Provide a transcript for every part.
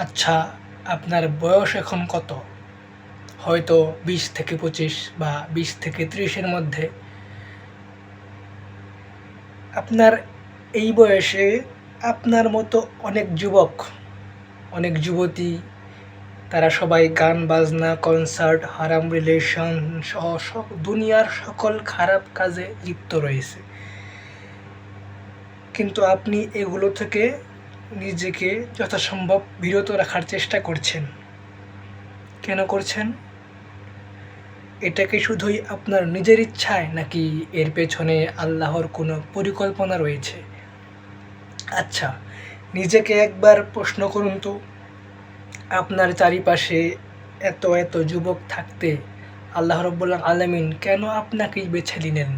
আচ্ছা, আপনার বয়স এখন কত? হয়তো ২০ থেকে ২৫ বা ২০ থেকে ৩০-এর মধ্যে। আপনার এই বয়সে আপনার মতো অনেক যুবক, অনেক যুবতী, তারা সবাই গান বাজনা, কনসার্ট, হারাম রিলেশন সহ দুনিয়ার সকল খারাপ কাজে লিপ্ত রয়েছে। কিন্তু আপনি এগুলো থেকে নিজেকে যথাসম্ভব বিরত রাখার চেষ্টা করছেন। কেন করছেন? এটা কি শুধুই আপনার নিজের ইচ্ছায়, নাকি এর পেছনে আল্লাহর কোনো পরিকল্পনা রয়েছে? আচ্ছা, নিজেকে একবার প্রশ্ন করুন তো, আপনার চারিপাশে এত এত যুবক থাকতে আল্লাহ রাব্বুল আলামিন কেন আপনাকেই বেছে নিলেন?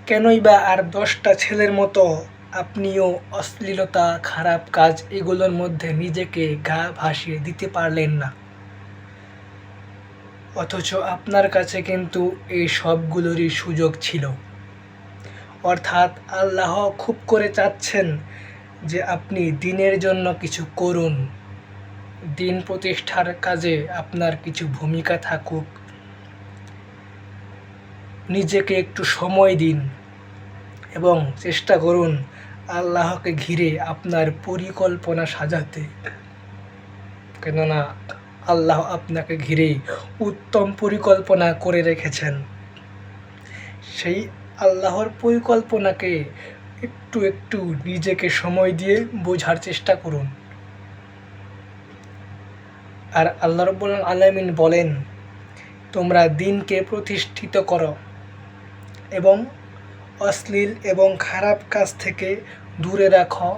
কেনই বা আর ১০টা ছেলের মতো আপনিও অশ্লীলতা, খারাপ কাজ এগুলোর মধ্যে নিজেকে গা ভাসিয়ে দিতে পারলেন না? অথচ আপনার কাছে কিন্তু এই সবগুলোরই সুযোগ ছিল। অর্থাৎ আল্লাহ খুব করে চাচ্ছেন যে আপনি দ্বীনের জন্য কিছু করুন। দ্বীন প্রতিষ্ঠার কাজে আপনার কিছু ভূমিকা থাকুক। নিজেকে একটু সময় দিন এবং চেষ্টা করুন আল্লাহকে ঘিরে আপনার পরিকল্পনা সাজাতে। কেননা আল্লাহ আপনাকে ঘিরে উত্তম পরিকল্পনা করে রেখেছেন। সেই আল্লাহর পরিকল্পনাকে একটু একটু নিজেকে সময় দিয়ে বোঝার চেষ্টা করুন। আর আল্লাহ রাব্বুল আলামিন বলেন, তোমরা দ্বীনকে প্রতিষ্ঠিত করো এবং অশ্লীল এবং খারাপ কাজ থেকে দূরে রাখো,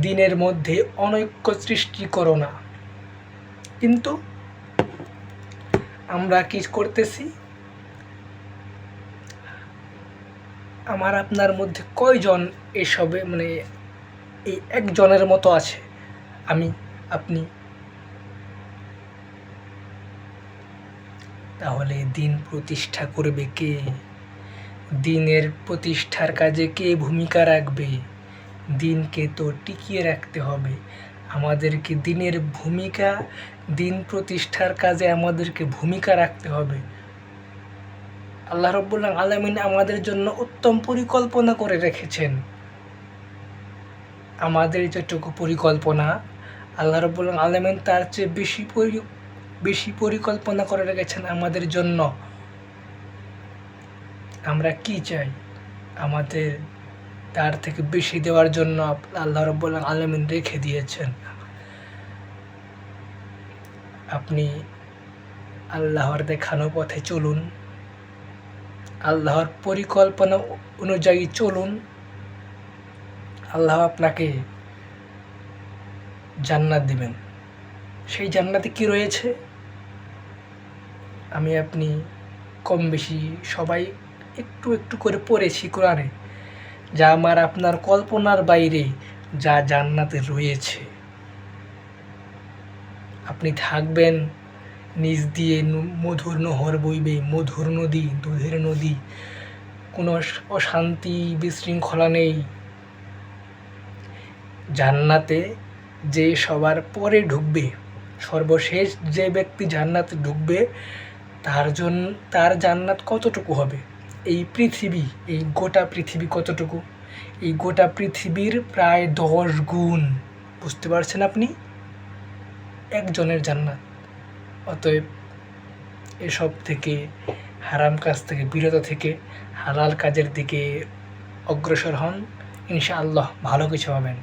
দ্বীনের মধ্যে অনৈক্য সৃষ্টি করো না। কিন্তু আমরা কি করতেছি? আমার আপনার মধ্যে কয়জন এসবে এই একজনের মতো আছে? আমি, আপনি। তাহলে দ্বীন প্রতিষ্ঠা করবে কে? দ্বীনের প্রতিষ্ঠার কাজে কে ভূমিকা রাখবে? দ্বীনকে তো টিকিয়ে রাখতে হবে। আমাদেরকে দ্বীন প্রতিষ্ঠার কাজে আমাদেরকে ভূমিকা রাখতে হবে। আল্লাহ রাব্বুল আলামিন আমাদের জন্য উত্তম পরিকল্পনা করে রেখেছেন। আমাদের যেটুকু পরিকল্পনা, আল্লাহ রাব্বুল আলামিন তার চেয়ে বেশি পরিকল্পনা করে রেখেছেন আমাদের জন্য। আমরা কি চাই? আমাদের তার থেকে বেশি দেওয়ার জন্য আল্লাহ রাব্বুল আলামিন রেখে দিয়েছেন। আপনি আল্লাহর দেখানো পথে চলুন, আল্লাহর পরিকল্পনা অনুযায়ী চলুন। আল্লাহ আপনাকে জান্নাত দিবেন। সেই জান্নাতে কি রয়েছে? আমি আপনি কম বেশি সবাই একটু একটু করে পড়েছি কোরআনে, যা আমার আপনার কল্পনার বাইরে যা জান্নাতে রয়েছে। আপনি থাকবেন, নিচ দিয়ে মধুর নহর বইবে, মধুর নদী, দুধের নদী, কোনো অশান্তি বিশৃঙ্খলা নেই। জান্নাতে যে সবার পরে ঢুকবে, সর্বশেষ যে ব্যক্তি জান্নাতে ঢুকবে, তার জান্নাত কতটুকু হবে? এই গোটা পৃথিবী কতটুকু? এই গোটা পৃথিবীর প্রায় 10 গুণ। বুঝতে পারছেন আপনি? একজনের জান্নাত। অতএব এসব থেকে, হারাম কাজ থেকে বিরত থেকে হালাল কাজের দিকে অগ্রসর হন। ইনশাআল্লাহ ভালো কিছু পাবেন।